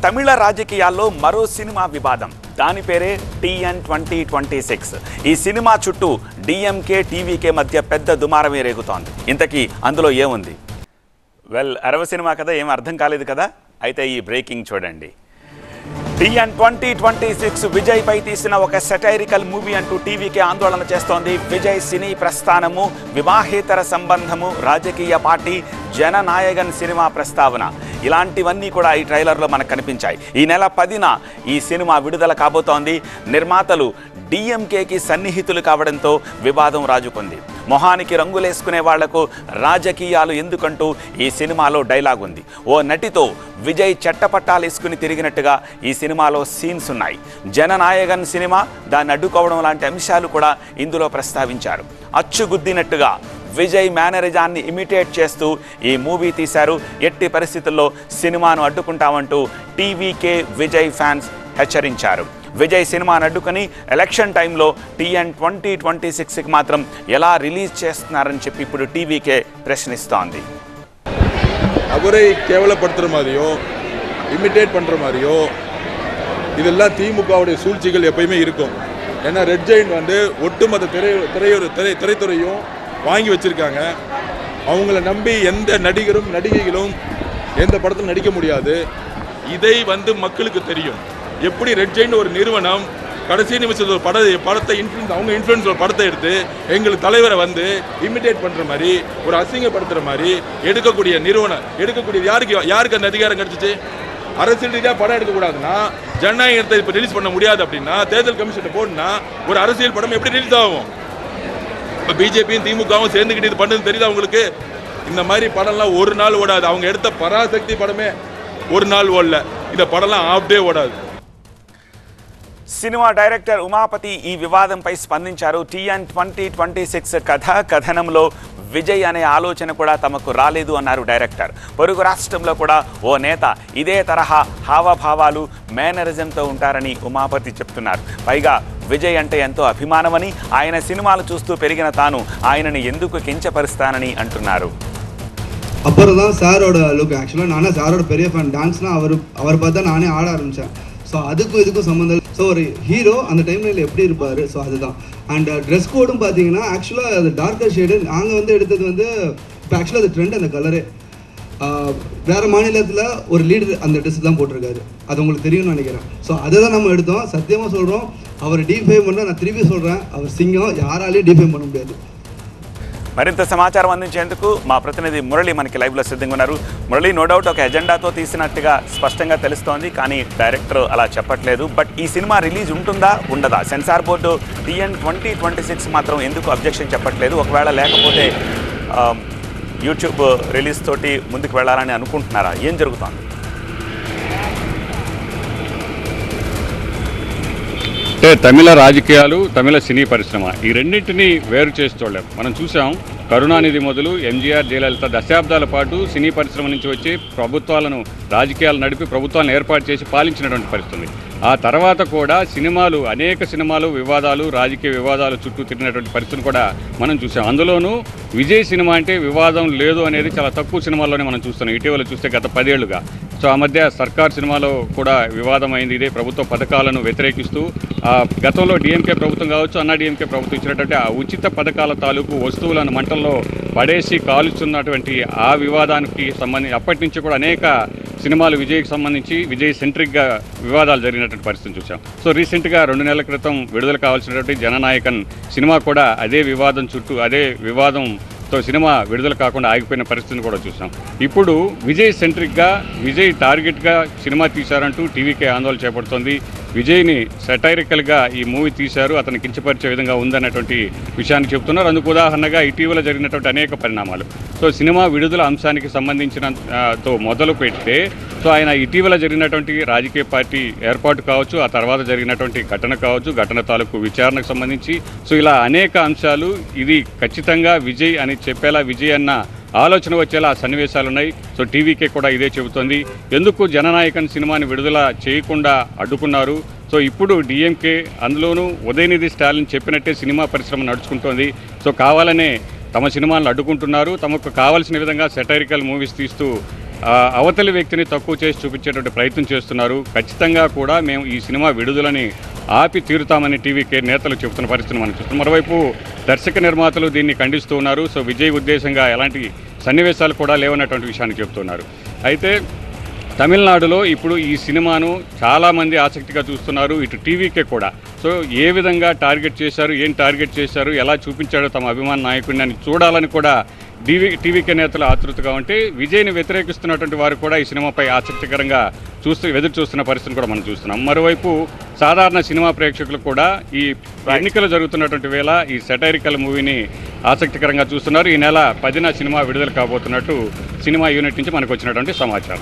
తమిళ రాజకీయాల్లో మరో సినిమా వివాదం. దాని పేరే TN 2026. ఈ సినిమా చుట్టూ DMK, TVK మధ్య పెద్ద దుమారమే రేగుతోంది. ఇంతకీ అందులో ఏముంది? అరవ సినిమా కదా, ఏం అర్థం కాలేదు కదా? అయితే ఈ బ్రేకింగ్ చూడండి. TN 2026 విజయ్ పై తీసిన ఒక సెటైరికల్ మూవీ అంటూ TVK ఆందోళన చేస్తోంది. విజయ్ సినీ ప్రస్థానము, వివాహేతర సంబంధము, రాజకీయ పార్టీ, జననాయగన్ సినిమా ప్రస్తావన, ఇలాంటివన్నీ కూడా ఈ ట్రైలర్లో మనకు కనిపించాయి. ఈ నెల 10న ఈ సినిమా విడుదల కాబోతోంది. నిర్మాతలు DMKకి సన్నిహితులు కావడంతో వివాదం రాజుకుంది. మొహానికి రంగులేసుకునే వాళ్లకు రాజకీయాలు ఎందుకంటూ ఈ సినిమాలో డైలాగ్ ఉంది. ఓ నటితో విజయ్ చెట్టపట్టాలేసుకుని తిరిగినట్టుగా ఈ సినిమాలో సీన్స్ ఉన్నాయి. జననాయగన్ సినిమా, దాన్ని అడ్డుకోవడం లాంటి అంశాలు కూడా ఇందులో ప్రస్తావించారు. అచ్చుగుద్దినట్టుగా విజయ్ మేనరిజాన్ని ఇమిటేట్ చేస్తూ ఈ మూవీ తీశారు. ఎట్టి పరిస్థితుల్లో సినిమాను అడ్డుకుంటామంటూ TVK విజయ్ ఫ్యాన్స్ హెచ్చరించారు. విజయ్ సినిమాను అడ్డుకొని ఎలక్షన్ టైంలో TN 2026కి మాత్రం ఎలా రిలీజ్ చేస్తున్నారని చెప్పి ఇప్పుడు TVK பிரச்சனிస్తోంది. அவரை கேவலப்படுத்துகிற மாதிரியோ இமிட்டேட் பண்ணுற மாதிரியோ இதெல்லாம் திமுகவுடைய சூழ்ச்சிகள் எப்பயுமே இருக்கும். ஏன்னா ரெட் ஜெயிண்ட் வந்து ஒட்டுமொத்த திரைத்துறையும் வாங்கி வச்சுருக்காங்க. அவங்கள நம்பி எந்த நடிகரும் நடிகைகளும் எந்த படத்தில் நடிக்க முடியாது. இதை வந்து மக்களுக்கு தெரியும். எப்படி ரெட் ஜெயிண்ட் ஒரு நிறுவனம் கடைசி நிமிஷத்தில் ஒரு படத்தை அவங்க இன்ஃப்ளூயன்ஸ் ஒரு படத்தை எடுத்து எங்களுக்கு தலைவரை வந்து இமிட்டேட் பண்ணுற மாதிரி, ஒரு அசிங்கப்படுத்துகிற மாதிரி எடுக்கக்கூடியது யாருக்கு அந்த அதிகாரம் கிடச்சிச்சு? அரசியல் ரீதியாக படம் எடுக்கக்கூடாதுன்னா, ஜனநாயகத்தை இப்போ ரிலீஸ் பண்ண முடியாது அப்படின்னா, தேர்தல் கமிஷன் போடணும்னா ஒரு அரசியல் படம் எப்படி ரிலீஸ் ஆகும்? இப்போ பிஜேபியும் திமுகவும் சேர்ந்துக்கிட்டு இது பண்ணுறது தெரியுது அவங்களுக்கு. இந்த மாதிரி படம்லாம் ஒரு நாள் ஓடாது. அவங்க எடுத்த பராசக்தி படமே ஒரு நாள் ஓடல. இந்த படம்லாம் ஆஃப் டே ஓடாது. సినిమా డైరెక్టర్ ఉమాపతి ఈ వివాదంపై స్పందించారు. TN 2026 కథనంలో విజయ్ అనే ఆలోచన కూడా తమకు రాలేదు అన్నారు డైరెక్టర్. పొరుగు రాష్ట్రంలో కూడా ఓ నేత ఇదే తరహా హావభావాలు, మేనరిజంతో ఉంటారని ఉమాపతి చెప్తున్నారు. పైగా విజయ్ అంటే ఎంతో అభిమానమని, ఆయన సినిమాలు చూస్తూ పెరిగిన తాను ఆయనని ఎందుకు కించపరుస్తానని అంటున్నారు. அப்புறம் தான் சாரோட லுக். ஆக்சுவலாக நானே சாரோட பெரிய ஃபேன். டான்ஸ்னால் அவர் பார்த்தா நானே ஆட ஆரம்பித்தேன். ஸோ அதுக்கும் இதுக்கும் சம்மந்தம். ஸோ ஒரு ஹீரோ அந்த டைமில் எப்படி இருப்பார், ஸோ அதுதான். அண்ட் ட்ரெஸ் கோடும் பார்த்தீங்கன்னா ஆக்சுவலாக அது டார்க்கர் ஷேடு. நாங்கள் வந்து எடுத்தது வந்து இப்போ ஆக்சுவலாக அது ட்ரெண்ட், அந்த கலரே. வேறு மாநிலத்தில் ஒரு லீடர் அந்த ட்ரெஸ் தான் போட்டிருக்காரு. அது உங்களுக்கு தெரியும்னு நினைக்கிறேன். ஸோ அதை தான் நம்ம எடுத்தோம். சத்தியமாக சொல்கிறோம், அவர் డీఫేమ్ பண்ண, நான் திருப்பி சொல்கிறேன், அவர் సింగం, யாராலையும் డీఫేమ్ பண்ண முடியாது. మరింత సమాచారం అందించేందుకు మా ప్రతినిధి మురళి మనకి లైవ్లో సిద్ధంగా ఉన్నారు. మురళి, నో డౌట్ ఒక ఎజెండాతో తీసినట్టుగా స్పష్టంగా తెలుస్తోంది, కానీ డైరెక్టర్ అలా చెప్పట్లేదు. బట్ ఈ సినిమా రిలీజ్ ఉంటుందా ఉండదా? సెన్సార్ బోర్డు TN 2026 మాత్రం ఎందుకు అబ్జెక్షన్ చెప్పట్లేదు? ఒకవేళ లేకపోతే యూట్యూబ్ రిలీజ్ తోటి ముందుకు వెళ్ళాలని అనుకుంటున్నారా? ఏం జరుగుతోంది? అంటే తమిళ రాజకీయాలు, తమిళ సినీ పరిశ్రమ, ఈ రెండింటినీ వేరు చేసి చూడలేం. మనం చూసాం, కరుణానిధి మొదలు MGR, జయలలిత దశాబ్దాల పాటు సినీ పరిశ్రమ నుంచి వచ్చి ప్రభుత్వాలను, రాజకీయాలు నడిపి ప్రభుత్వాలను ఏర్పాటు చేసి పాలించినటువంటి పరిస్థితి. ఆ తర్వాత కూడా అనేక సినిమాలు వివాదాలు, రాజకీయ వివాదాలు చుట్టూ తిరిగినటువంటి పరిస్థితిని కూడా మనం చూసాం. అందులోనూ విజయ్ సినిమా అంటే వివాదం లేదు అనేది చాలా తక్కువ సినిమాల్లోనే మనం చూస్తున్నాం. ఇటీవల చూస్తే గత 10 ఏళ్లుగా. సో ఆ మధ్య సర్కార్ సినిమాలో కూడా వివాదం అయింది. ఇదే ప్రభుత్వ పథకాలను వ్యతిరేకిస్తూ గతంలో DMK ప్రభుత్వం కావచ్చు, అన్నా DMK ప్రభుత్వం ఇచ్చినటువంటి ఆ ఉచిత పథకాల తాలూకు వస్తువులను మంటల్లో పడేసి కాలుస్తున్నటువంటి ఆ వివాదానికి సంబంధించి అప్పటి నుంచి కూడా అనేక సినిమాలు విజయ్కి సంబంధించి విజయ్ సెంట్రిక్గా వివాదాలు జరిగినటువంటి పరిస్థితిని చూసాం. సో రీసెంట్గా 2 నెలల క్రితం విడుదల కావాల్సినటువంటి జననాయకన్ సినిమా కూడా అదే వివాదం చుట్టూ, అదే వివాదంతో సినిమా విడుదల కాకుండా ఆగిపోయిన పరిస్థితిని కూడా చూసాం. ఇప్పుడు విజయ్ సెంట్రిక్గా, విజయ్ టార్గెట్గా సినిమా తీశారంటూ TVK ఆందోళన చేపడుతోంది. విజయ్ని సెటైరికల్గా ఈ మూవీ తీశారు, అతను కించపరిచే విధంగా ఉందన్నటువంటి విషయాన్ని చెప్తున్నారు. అందుకు ఉదాహరణగా ఇటీవల జరిగినటువంటి అనేక పరిణామాలు. సో సినిమా విడుదల అంశానికి సంబంధించినతో మొదలు పెడితే, సో ఆయన ఇటీవల జరిగినటువంటి రాజకీయ పార్టీ ఏర్పాటు కావచ్చు, ఆ తర్వాత జరిగినటువంటి ఘటన కావచ్చు, ఘటన తాలూకు విచారణకు సంబంధించి, సో ఇలా అనేక అంశాలు ఇది ఖచ్చితంగా విజయ్ అని చెప్పేలా, విజయ్ అన్న ఆలోచన వచ్చేలా సన్నివేశాలు ఉన్నాయి. సో TVK కూడా ఇదే చెబుతోంది. ఎందుకు జననాయకన్ సినిమాని విడుదల చేయకుండా అడ్డుకున్నారు? సో ఇప్పుడు DMK, అందులోనూ ఉదయనిధి స్టాలిన్ చెప్పినట్టే సినిమా పరిశ్రమ నడుచుకుంటోంది. సో కావాలనే తమ సినిమాలను అడ్డుకుంటున్నారు. తమకు కావాల్సిన విధంగా సెటైరికల్ మూవీస్ తీస్తూ అవతలి వ్యక్తిని తక్కువ చేసి చూపించేటువంటి ప్రయత్నం చేస్తున్నారు. ఖచ్చితంగా కూడా మేము ఈ సినిమా విడుదలని ఆపి తీరుతామని టీవీకే నేతలు చెబుతున్న పరిస్థితిని మనం చూస్తున్నాం. మరోవైపు దర్శక నిర్మాతలు దీన్ని ఖండిస్తూ ఉన్నారు. సో విజయ్ ఉద్దేశంగా ఎలాంటి సన్నివేశాలు కూడా లేవన్నటువంటి విషయాన్ని చెబుతున్నారు. అయితే తమిళనాడులో ఇప్పుడు ఈ సినిమాను చాలామంది ఆసక్తిగా చూస్తున్నారు, ఇటు టీవీకే కూడా. సో ఏ విధంగా టార్గెట్ చేశారు, ఏం టార్గెట్ చేశారు, ఎలా చూపించాడో తమ అభిమాన నాయకుడిని అని చూడాలని కూడా టీవీకే నేతలు ఆతృతగా ఉంటే, విజయ్ని వ్యతిరేకిస్తున్నటువంటి వారు కూడా ఈ సినిమాపై ఆసక్తికరంగా ఎదురు చూస్తున్న పరిస్థితిని కూడా మనం చూస్తున్నాం. మరోవైపు సాధారణ సినిమా ప్రేక్షకులు కూడా ఈ ఎన్నికలు జరుగుతున్నటువంటి వేళ ఈ సెటైరికల్ మూవీని ఆసక్తికరంగా చూస్తున్నారు. ఈ నెల 10న సినిమా విడుదల కాబోతున్నట్టు సినిమా యూనిట్ నుంచి మనకు వచ్చినటువంటి సమాచారం.